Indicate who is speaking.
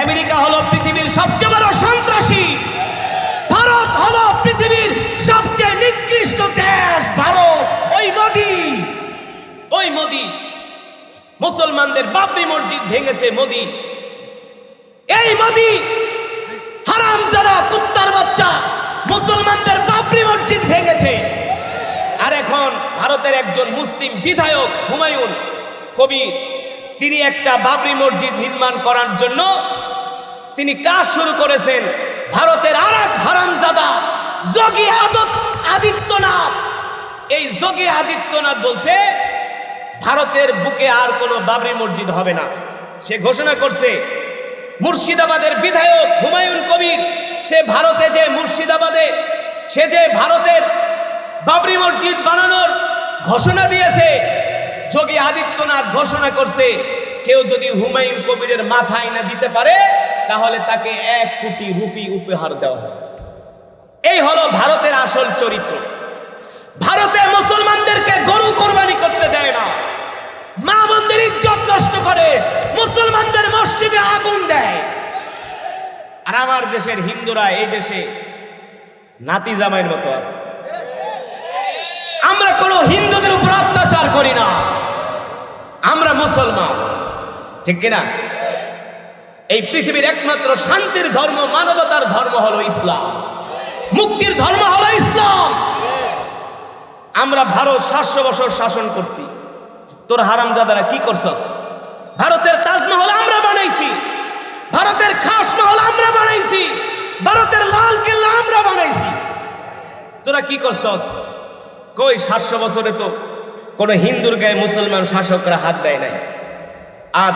Speaker 1: America হলো পৃথিবীর সবচেয়ে বড় সন্ত্রাসী, ভারত হলো পৃথিবীর সবচেয়ে নিকৃষ্ট দেশ। ভারত, ওই মোদি মুসলমানদের বাবরি মসজিদ ভেঙেছে। মোদি, এই মোদি হারামজাদা কুত্তার বাচ্চা মুসলমানদের বাবরি মসজিদ ভেঙেছে। আর এখন ভারতের একজন মুসলিম বিধায়ক হুমায়ুন কবির, তিনি একটা বাবরি মসজিদ নির্মাণ করার জন্য তিনি কাজ শুরু করেছেন। ভারতের আর এক হারামজাদা যোগী আদিত্যনাথ, এই যোগী আদিত্যনাথ বলছে ভারতের বুকে আর কোনো বাবরি মসজিদ হবে না। সে ঘোষণা করছে। মুর্শিদাবাদের বিধায়ক হুমায়ুন কবির, সে ভারতে যে মুর্শিদাবাদে সে যে ভারতের বাবরি মসজিদ বানানোর ঘোষণা দিয়েছে, যোগী আদিত্যনাথ ঘোষণা করছে কেউ যদি হুমায়ুন কবিরের মাথায় না দিতে পারে তাহলে তাকে 1 কোটি রুপি উপহার দেওয়া হবে। এই হলো ভারতের আসল চরিত্র। ভারতে মুসলমানদেরকে গরু কোরবানি করতে দেয় না, মা বোনদের ইজ্জত নষ্ট করে, মুসলমানদের মসজিদে আগুন দেয়। আর আমার দেশের হিন্দুরা এই দেশে নাতি জামাইয়ের মতো আছে। আমরা কোনো হিন্দুদের উপর অত্যাচার করি না, আমরা মুসলমান, ঠিক কিনা? এই পৃথিবীর একমাত্র শান্তির ধর্ম, মানবতার ধর্ম হলো ইসলাম, মুক্তির ধর্ম হলো ইসলাম। আমরা ভারত 700 বছর শাসন করছি, তোর হারামজাদারা কি করছস? ভারতের তাজমহল আমরা বানাইছি, ভারতের খাস মহল আমরা বানাইছি, ভারতের লাল কেল্লা আমরা বানাইছি, তোরা কি করছস? কই 700 বছরে তো কোন হিন্দুর গায়ে মুসলমান শাসকরা হাত দেয় নাই।